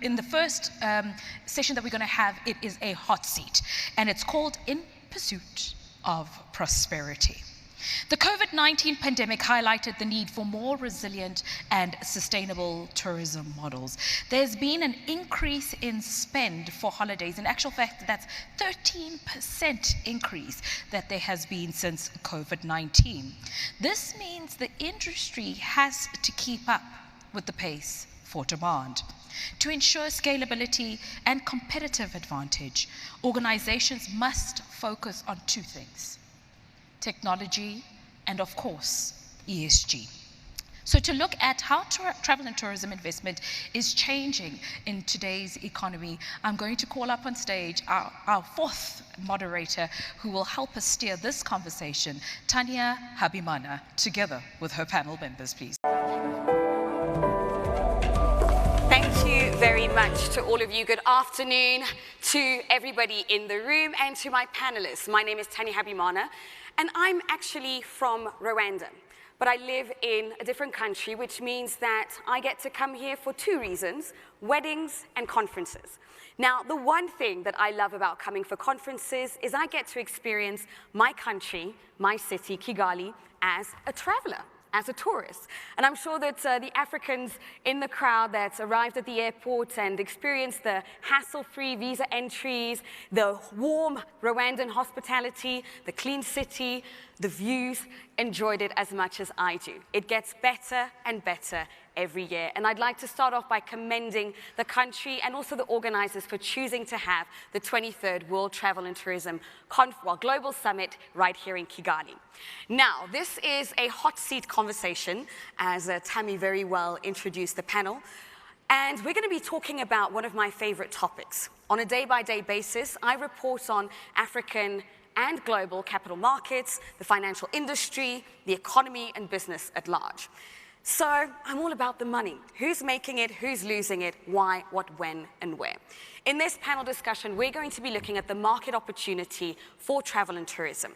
In the first session that we're going to have, it is a hot seat, and it's called In Pursuit of Prosperity. The COVID-19 pandemic highlighted the need for more resilient and sustainable tourism models. There's been an increase in spend for holidays. In actual fact, that's 13% increase that there has been since COVID-19. This means the industry has to keep up with the pace for demand. To ensure scalability and competitive advantage, organizations must focus on two things: technology and, of course, ESG. So to look at how travel and tourism investment is changing in today's economy, I'm going to call up on stage our fourth moderator who will help us steer this conversation, Tanya Habimana, together with her panel members, please. Thank you very much to all of you. Good afternoon to everybody in the room and to my panelists. My name is Tanya Habimana, and I'm actually from Rwanda, but I live in a different country, which means that I get to come here for two reasons: weddings and conferences. Now, the one thing that I love about coming for conferences is I get to experience my country, my city, Kigali, as a traveler, as a tourist. And I'm sure that the Africans in the crowd that arrived at the airport and experienced the hassle-free visa entries, the warm Rwandan hospitality, the clean city, the views, enjoyed it as much as I do. It gets better and better every year. And I'd like to start off by commending the country and also the organizers for choosing to have the 23rd World Travel and Tourism Global Summit right here in Kigali. Now, this is a hot seat conversation, as Tammy very well introduced the panel. And we're going to be talking about one of my favorite topics. On a day-by-day basis, I report on African and global capital markets, the financial industry, the economy, and business at large. So I'm all about the money. Who's making it, who's losing it, why, what, when, and where. In this panel discussion, we're going to be looking at the market opportunity for travel and tourism.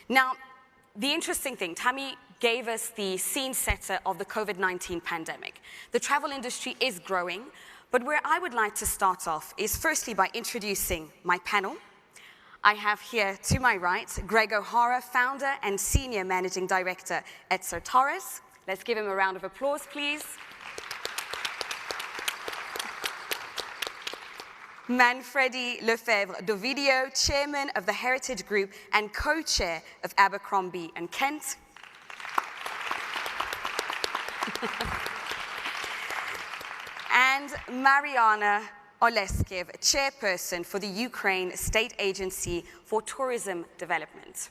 Now, the interesting thing, Tammy gave us the scene setter of the COVID-19 pandemic. The travel industry is growing, but where I would like to start off is firstly by introducing my panel. I have here to my right, Greg O'Hara, founder and senior managing director at Sartorius. Let's give him a round of applause, please. Manfredi Lefebvre-Dovidio, chairman of the Heritage Group and co-chair of Abercrombie & Kent. And Mariana Oleskev, chairperson for the Ukraine State Agency for Tourism Development.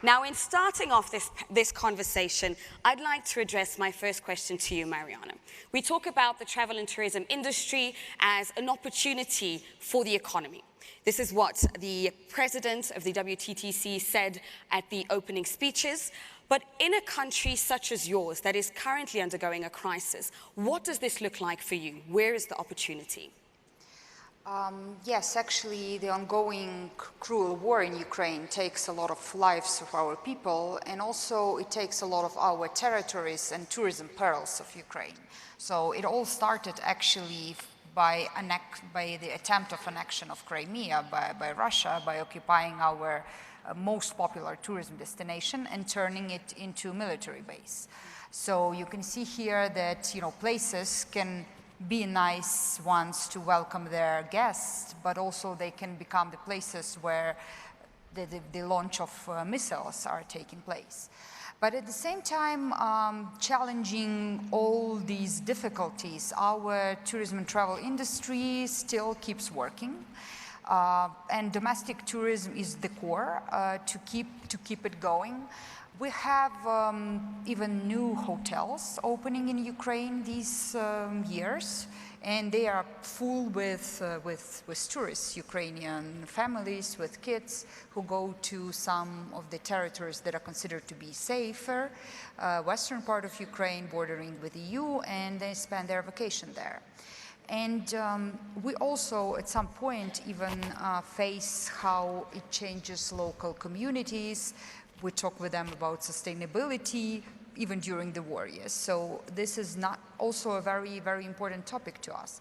Now, in starting off this conversation, I'd like to address my first question to you, Mariana. We talk about the travel and tourism industry as an opportunity for the economy. This is what the president of the WTTC said at the opening speeches. But in a country such as yours that is currently undergoing a crisis, what does this look like for you? Where is the opportunity? Yes, actually, the ongoing cruel war in Ukraine takes a lot of lives of our people, and also it takes a lot of our territories and tourism pearls of Ukraine. So it all started actually by the attempt of annexion of Crimea by Russia, by occupying our most popular tourism destination and turning it into a military base. So you can see here that, places can be nice ones to welcome their guests, but also they can become the places where the launch of missiles are taking place. But at the same time, challenging all these difficulties, our tourism and travel industry still keeps working. And domestic tourism is the core to keep it going. We have even new hotels opening in Ukraine these years, and they are full with tourists, Ukrainian families with kids who go to some of the territories that are considered to be safer, western part of Ukraine bordering with the EU, and they spend their vacation there. And we also, at some point, even face how it changes local communities. We talk with them about sustainability, even during the war, yes. So this is not also a very, very important topic to us.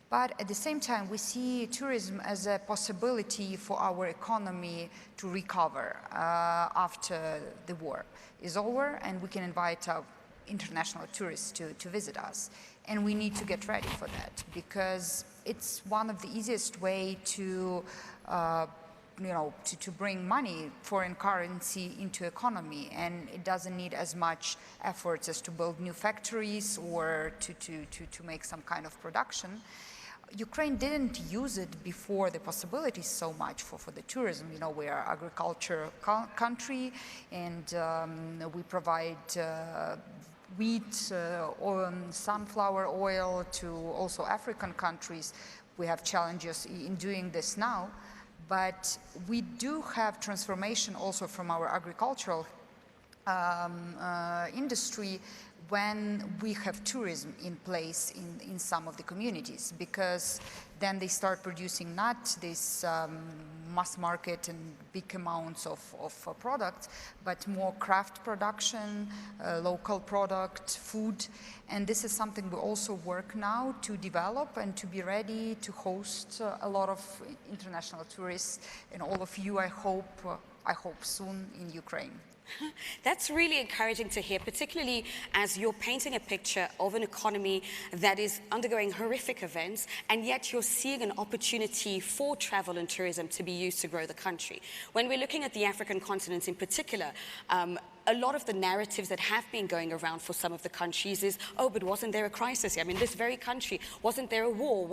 But at the same time, we see tourism as a possibility for our economy to recover after the war is over, and we can invite international tourists to visit us. And we need to get ready for that, because it's one of the easiest way to to bring money, foreign currency into economy, and it doesn't need as much efforts as to build new factories or to make some kind of production. Ukraine didn't use it before the possibilities so much for the tourism. You know, we are an agricultural country, and we provide wheat, oil, sunflower oil to also African countries. We have challenges in doing this now, but we do have transformation also from our agricultural industry when we have tourism in place in some of the communities, because then they start producing not this mass market and big amounts of products, but more craft production, local product, food. And this is something we also work now to develop and to be ready to host a lot of international tourists, and all of you, I hope soon in Ukraine. That's really encouraging to hear, particularly as you're painting a picture of an economy that is undergoing horrific events, and yet you're seeing an opportunity for travel and tourism to be used to grow the country. When we're looking at the African continent in particular, a lot of the narratives that have been going around for some of the countries is, oh, but wasn't there a crisis here? I mean, this very country, wasn't there a war?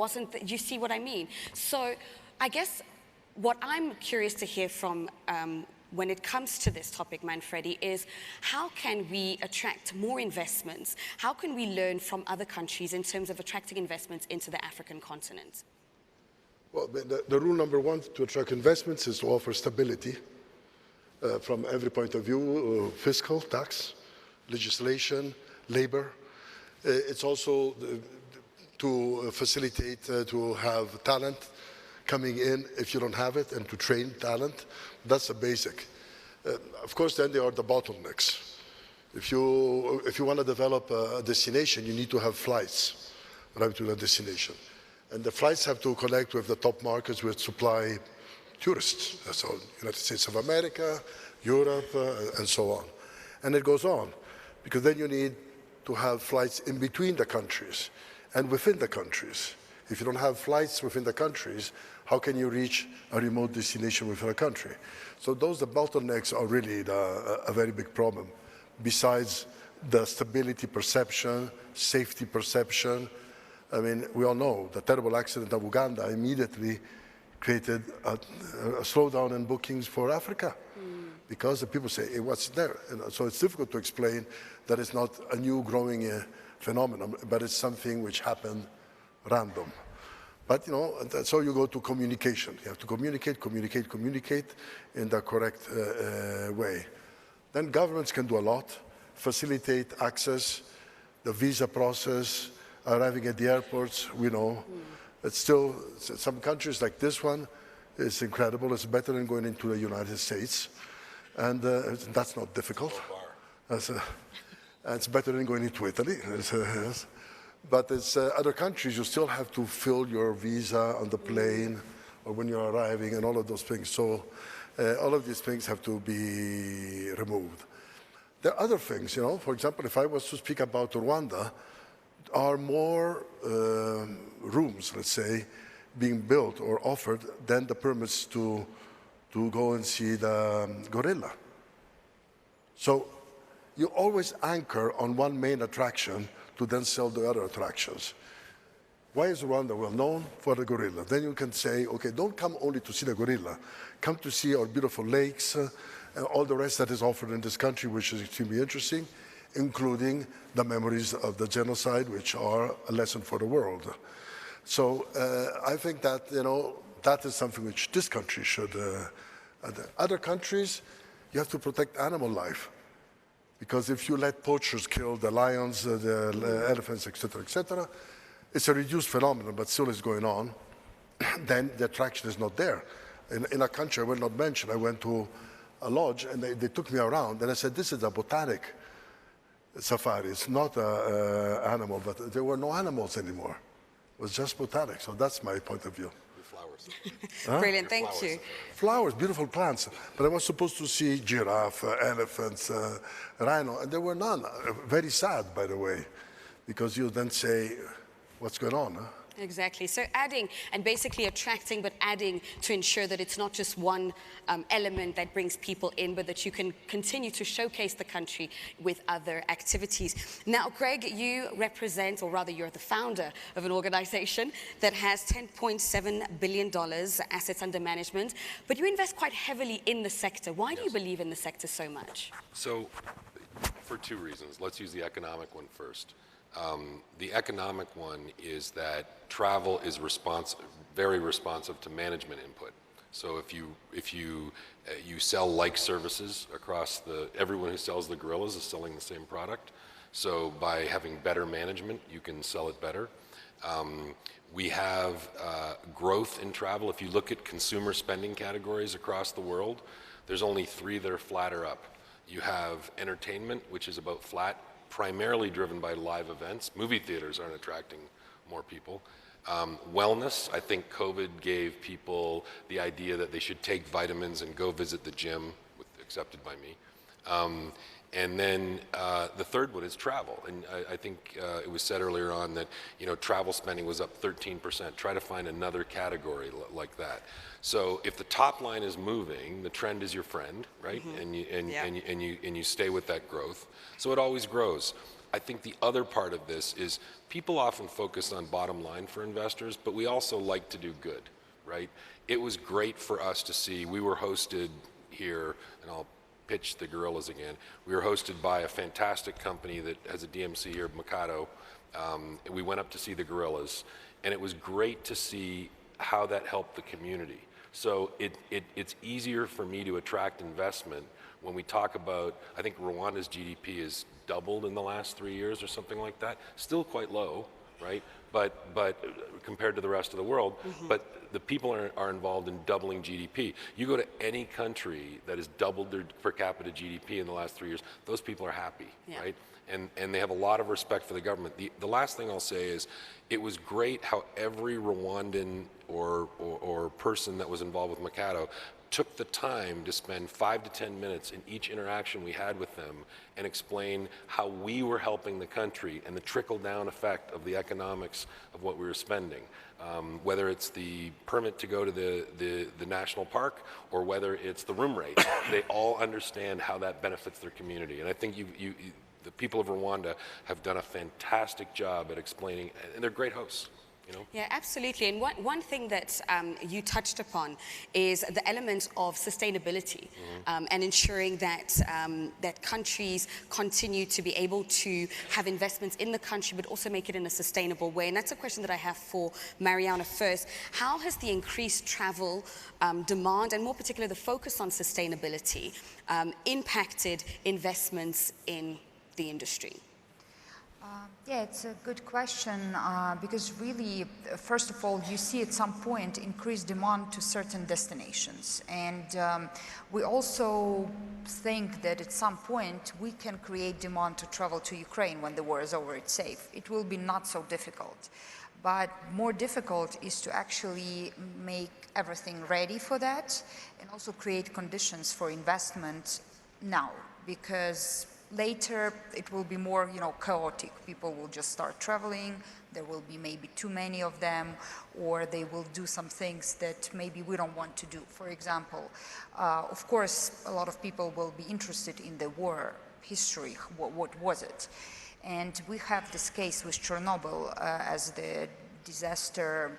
You see what I mean? So I guess what I'm curious to hear from when it comes to this topic, Manfredi, is how can we attract more investments? How can we learn from other countries in terms of attracting investments into the African continent? Well, the rule number one to attract investments is to offer stability from every point of view, fiscal, tax, legislation, labor. It's also to facilitate to have talent coming in if you don't have it, and to train talent. That's the basic. Of course, then there are the bottlenecks. If you want to develop a destination, you need to have flights right to the destination. And the flights have to connect with the top markets which supply tourists. So United States of America, Europe, and so on. And it goes on, because then you need to have flights in between the countries and within the countries. If you don't have flights within the countries, how can you reach a remote destination within a country? So the bottlenecks are really a very big problem, besides the stability perception, safety perception. I mean, we all know the terrible accident of Uganda immediately created a slowdown in bookings for Africa, because the people say, hey, what's there? And so it's difficult to explain that it's not a new growing phenomenon, but it's something which happened random. But, you know, so you go to communication. You have to communicate in the correct way. Then governments can do a lot, facilitate access, the visa process, arriving at the airports, we know. It's still, some countries like this one, is incredible. It's better than going into the United States. And that's not difficult. It's better than going into Italy. Yes. But it's other countries, you still have to fill your visa on the plane or when you're arriving and all of those things. So all of these things have to be removed. There are other things, you know. For example, if I was to speak about Rwanda, are more rooms, let's say, being built or offered than the permits to go and see the gorilla. So you always anchor on one main attraction to then sell the other attractions. Why is Rwanda well known? For the gorilla. Then you can say, okay, don't come only to see the gorilla. Come to see our beautiful lakes, and all the rest that is offered in this country, which is extremely interesting, including the memories of the genocide, which are a lesson for the world. So I think that, that is something which this country should, other countries, you have to protect animal life. Because if you let poachers kill the lions, the elephants, etc., it's a reduced phenomenon, but still is going on, then the attraction is not there. In a country I will not mention, I went to a lodge and they took me around and I said, this is a botanic safari. It's not an animal, but there were no animals anymore. It was just botanic. So that's my point of view. Flowers. Huh? Brilliant, thank you. Flowers, beautiful plants. But I was supposed to see giraffe, elephants, rhino, and there were none. Very sad, by the way, because you then say, what's going on? Huh? Exactly. So adding and basically attracting, but adding to ensure that it's not just one element that brings people in, but that you can continue to showcase the country with other activities. Now, Greg, you represent, or rather you're the founder of an organization that has $10.7 billion assets under management, but you invest quite heavily in the sector. Why do you believe in the sector so much? So, for two reasons. Let's use the economic one first. The economic one is that travel is very responsive to management input. So if you sell like services across everyone who sells the gorillas is selling the same product. So by having better management, you can sell it better. We have growth in travel. If you look at consumer spending categories across the world, there's only 3 that are flat or up. You have entertainment, which is about flat, primarily driven by live events. Movie theaters aren't attracting more people. Wellness, I think COVID gave people the idea that they should take vitamins and go visit the gym, accepted by me. And then the third one is travel. And I think it was said earlier on that travel spending was up 13%. Try to find another category like that. So if the top line is moving, the trend is your friend, right? Mm-hmm. And you stay with that growth. So it always grows. I think the other part of this is people often focus on bottom line for investors, but we also like to do good, right? It was great for us to see, we were hosted here, and I'll pitch the gorillas again. We were hosted by a fantastic company that has a DMC here, Mikado. We went up to see the gorillas, and it was great to see how that helped the community. So it's easier for me to attract investment when we talk about, I think Rwanda's GDP has doubled in the last 3 years or something like that. Still quite low, right? But compared to the rest of the world, mm-hmm. But the people are involved in doubling GDP. You go to any country that has doubled their per capita GDP in the last 3 years, those people are happy, right? And they have a lot of respect for the government. The last thing I'll say is, it was great how every Rwandan or person that was involved with Mikado took the time to spend 5 to 10 minutes in each interaction we had with them and explain how we were helping the country and the trickle-down effect of the economics of what we were spending. Whether it's the permit to go to the national park or whether it's the room rate, they all understand how that benefits their community. And I think the people of Rwanda have done a fantastic job at explaining, and they're great hosts. Yeah, absolutely. And one thing that you touched upon is the element of sustainability, mm-hmm. And ensuring that that countries continue to be able to have investments in the country, but also make it in a sustainable way. And that's a question that I have for Mariana first. How has the increased travel demand, and more particularly the focus on sustainability, impacted investments in the industry? Yeah, it's a good question because really, first of all, you see at some point increased demand to certain destinations. And we also think that at some point we can create demand to travel to Ukraine when the war is over, it's safe. It will be not so difficult. But more difficult is to actually make everything ready for that and also create conditions for investment now, because later it will be more, chaotic. People will just start traveling. There will be maybe too many of them, or they will do some things that maybe we don't want to do. For example, of course, a lot of people will be interested in the war history. What was it? And we have this case with Chernobyl as the disaster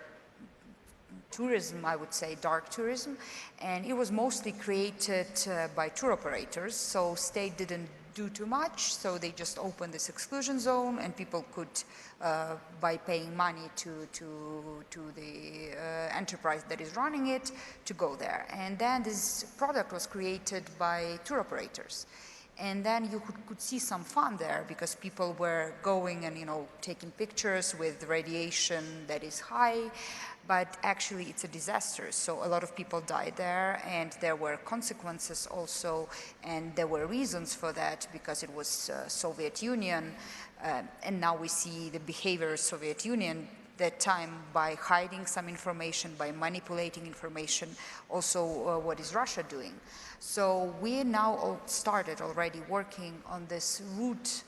tourism, I would say, dark tourism, and it was mostly created by tour operators, so state didn't do too much, so they just opened this exclusion zone, and people could, by paying money to the enterprise that is running it, to go there. And then this product was created by tour operators. And then you could see some fun there, because people were going and, you know, taking pictures with radiation that is high, but actually it's a disaster. So a lot of people died there, and there were consequences also, and there were reasons for that, because it was Soviet Union, and now we see the behavior of Soviet Union that time by hiding some information, by manipulating information, also what is Russia doing. So we now all started already working on this root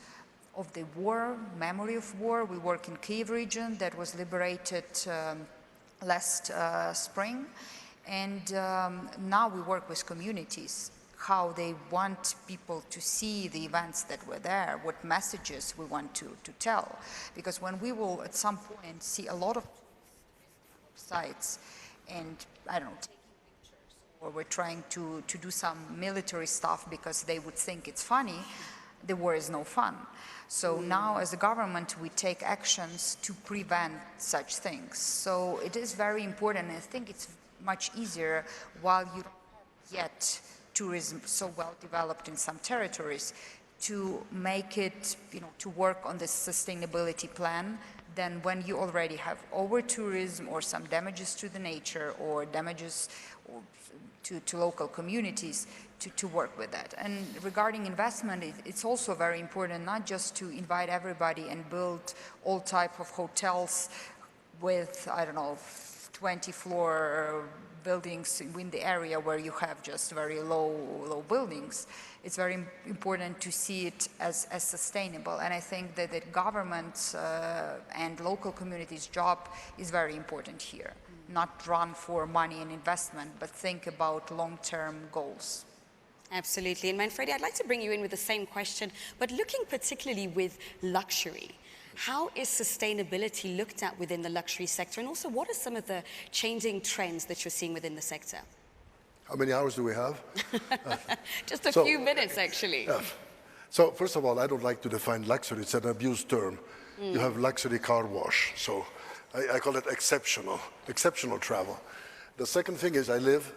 of the war, memory of war. We work in Kyiv region that was liberated last spring, and now we work with communities, how they want people to see the events that were there, what messages we want to tell. Because when we will at some point see a lot of sites and, I don't know, taking pictures, or we're trying to do some military stuff because they would think it's funny, the war is no fun. So now as a government, we take actions to prevent such things. So it is very important, and I think it's much easier while you don't have yet tourism so well developed in some territories, to make it, you know, to work on this sustainability plan than when you already have over-tourism or some damages to the nature or damages to local communities, to work with that. And regarding investment, it's also very important not just to invite everybody and build all type of hotels with, I don't know, 20-floor buildings in the area where you have just very low buildings. It's very important to see it as sustainable. And I think that the government's and local communities' job is very important here. Not run for money and investment, but think about long-term goals. Absolutely. And Manfredi, I'd like to bring you in with the same question, but looking particularly with luxury. How is sustainability looked at within the luxury sector? And also, what are some of the changing trends that you're seeing within the sector? How many hours do we have? Just a few minutes, actually. Yeah. So first of all, I don't like to define luxury. It's an abused term. You have luxury car wash. So I call it exceptional travel. The second thing is I live,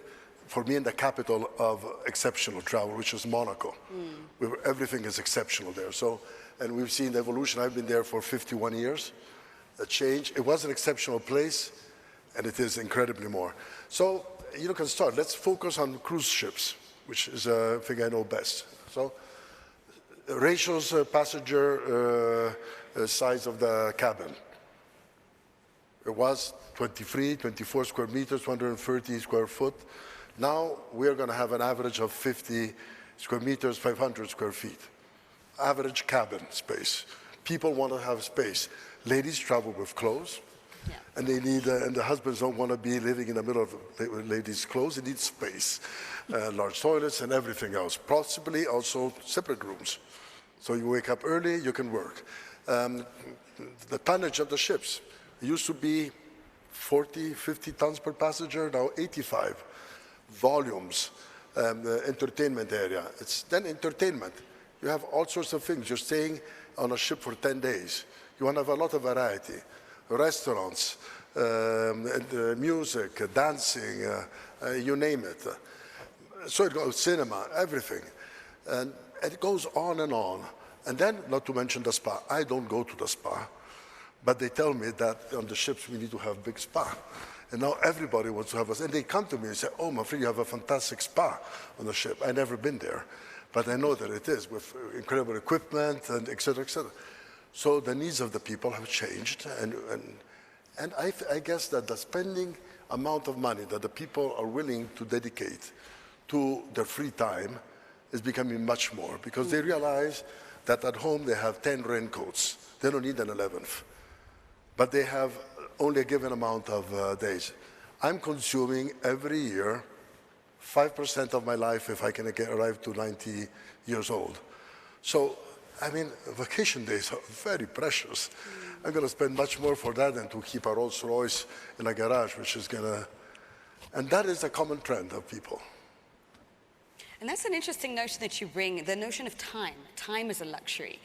for me, in the capital of exceptional travel, which is Monaco, where everything is exceptional there. So, and we've seen the evolution. I've been there for 51 years. A change. It was an exceptional place, and it is incredibly more. So you can start. Let's focus on cruise ships, which is a thing I know best. So ratios, passenger size of the cabin. It was 23, 24 square meters, 230 square foot. Now we're going to have an average of 50 square meters, 500 square feet. Average cabin space. People want to have space. Ladies travel with clothes, and they need, and the husbands don't want to be living in the middle of ladies' clothes. They need space, large toilets and everything else. Possibly also separate rooms. So you wake up early, you can work. The tonnage of the ships used to be 40, 50 tons per passenger, now 85. Volumes, the entertainment area. It's then entertainment. You have all sorts of things. You're staying on a ship for 10 days. You want to have a lot of variety. Restaurants, music, dancing, you name it. So it goes, cinema, everything. And it goes on and on. And then, not to mention the spa. I don't go to the spa, but they tell me that on the ships we need to have big spa. And now everybody wants to have us. And they come to me and say, oh, Manfredi, you have a fantastic spa on the ship. I've never been there, but I know that it is, with incredible equipment and et cetera, et cetera. So the needs of the people have changed. And I guess that the spending amount of money that the people are willing to dedicate to their free time is becoming much more, because they realize that at home they have 10 raincoats. They don't need an 11th. But they have only a given amount of days. I'm consuming every year 5% of my life if I can arrive to 90 years old. So, I mean, vacation days are very precious. I'm going to spend much more for that than to keep a Rolls Royce in a garage, which is going to... And that is a common trend of people. And that's an interesting notion that you bring, the notion of time. Time is a luxury.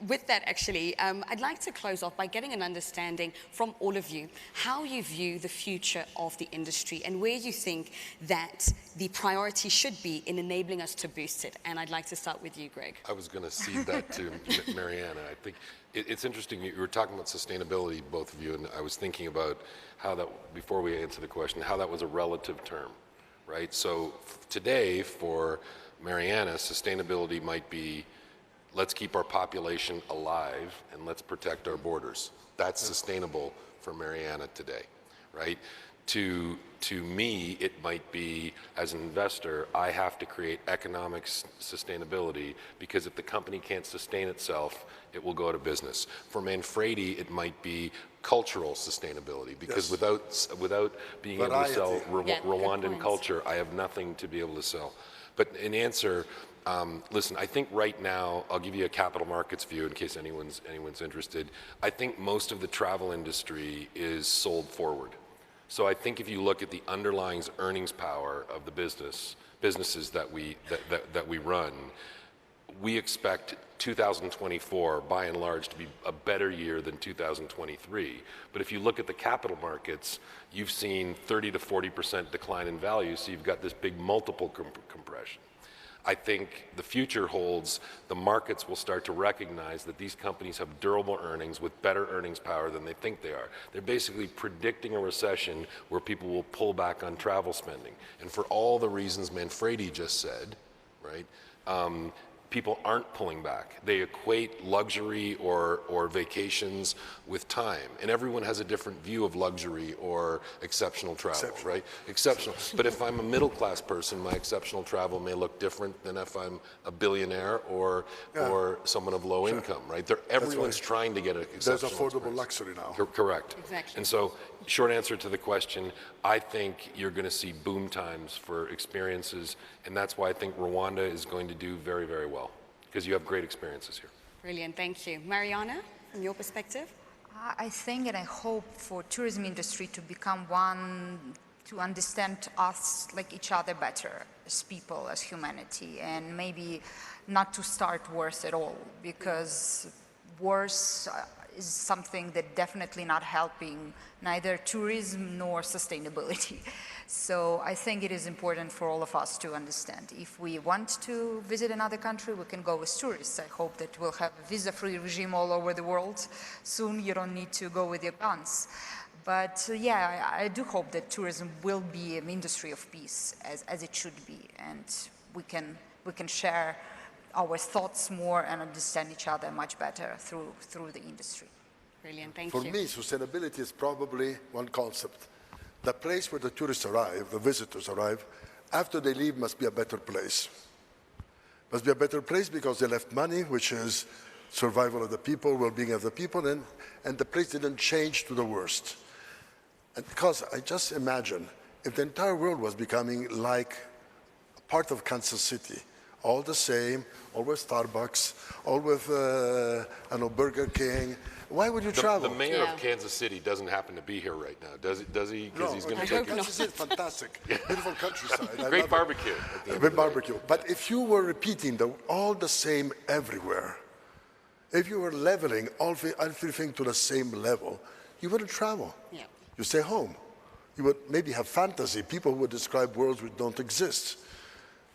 With that, actually, I'd like to close off by getting an understanding from all of you how you view the future of the industry and where you think that the priority should be in enabling us to boost it. And I'd like to start with you, Greg. I was going to cede that to Mariana. I think it's interesting. You were talking about sustainability, both of you, and I was thinking about how that, before we answer the question, how that was a relative term, right? So today, for Mariana, sustainability might be, let's keep our population alive and let's protect our borders. That's sustainable for Mariana today, right? To me, it might be, as an investor, I have to create economic sustainability, because if the company can't sustain itself, it will go out of business. For Manfredi, it might be cultural sustainability, because without being able to sell Rwandan culture, I have nothing to be able to sell. But in answer, listen, I think right now, I'll give you a capital markets view in case anyone's interested. I think most of the travel industry is sold forward. So I think if you look at the underlying earnings power of the businesses that we run, we expect 2024, by and large, to be a better year than 2023. But if you look at the capital markets, you've seen 30 to 40% decline in value, so you've got this big multiple compression. I think the future holds, the markets will start to recognize that these companies have durable earnings with better earnings power than they think they are. They're basically predicting a recession where people will pull back on travel spending. And for all the reasons Manfredi just said, right, people aren't pulling back. They equate luxury or vacations with time. And everyone has a different view of luxury or exceptional travel, right? Exceptional. But if I'm a middle-class person, my exceptional travel may look different than if I'm a billionaire or someone of low income, right? Everyone's trying to get an exceptional There's affordable luxury now. Correct. Exactly. And so, short answer to the question, I think you're going to see boom times for experiences, and that's why I think Rwanda is going to do very, very well, because you have great experiences here. Brilliant, thank you. Mariana, from your perspective? I think and I hope for tourism industry to become one to understand us, like each other better as people, as humanity, and maybe not to start wars at all, because wars is something that definitely not helping neither tourism nor sustainability. So I think it is important for all of us to understand. If we want to visit another country, we can go as tourists. I hope that we'll have a visa-free regime all over the world. Soon you don't need to go with your guns. But yeah, I do hope that tourism will be an industry of peace, as it should be. And we can share our thoughts more and understand each other much better through the industry. Brilliant, thank you. For me, sustainability is probably one concept. The place where the tourists arrive, the visitors arrive, after they leave must be a better place. Must be a better place because they left money, which is survival of the people, well-being of the people, and the place didn't change to the worst. And because I just imagine, if the entire world was becoming like a part of Kansas City, all the same, all with Starbucks, all with Burger King. Why would you travel? The mayor of Kansas City doesn't happen to be here right now, does he? Because he's going to take Kansas City is fantastic, beautiful countryside. Great barbecue. Great barbecue. But if you were repeating all the same everywhere, if you were leveling everything to the same level, you wouldn't travel. Yeah. You stay home. You would maybe have fantasy. People would describe worlds which don't exist.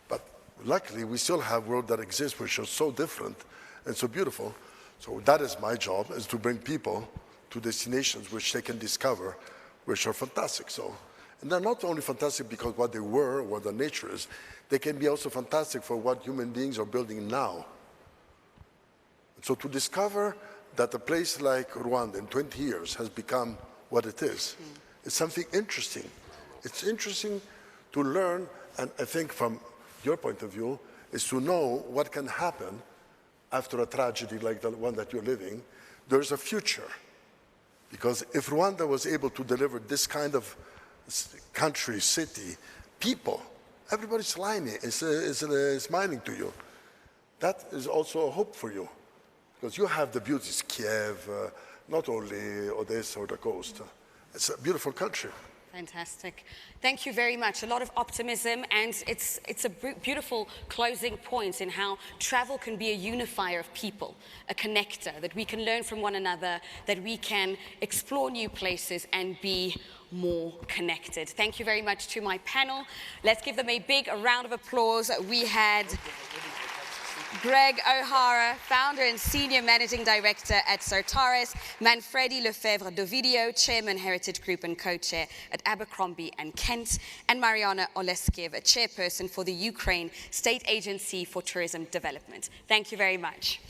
But luckily, we still have worlds that exist which are so different and so beautiful. So that is my job, is to bring people to destinations which they can discover, which are fantastic. So, and they're not only fantastic because what they were, what their nature is, they can be also fantastic for what human beings are building now. So to discover that a place like Rwanda in 20 years has become what it is, it's something interesting. It's interesting to learn, and I think from your point of view, is to know what can happen after a tragedy like the one that you're living. There's a future. Because if Rwanda was able to deliver this kind of country, city, people, everybody's smiling to you. That is also a hope for you. Because you have the beauties, Kiev, not only Odessa or the coast. It's a beautiful country. Fantastic. Thank you very much. A lot of optimism, and it's a beautiful closing point in how travel can be a unifier of people, a connector, that we can learn from one another, that we can explore new places and be more connected. Thank you very much to my panel. Let's give them a big round of applause. We had Greg O'Hara, founder and senior managing director at Certares, Manfredi Lefebvre Dovidio, chairman Heritage Group and co-chair at Abercrombie and Kent, and Mariana Oleskev, a chairperson for the Ukraine State Agency for Tourism Development. Thank you very much.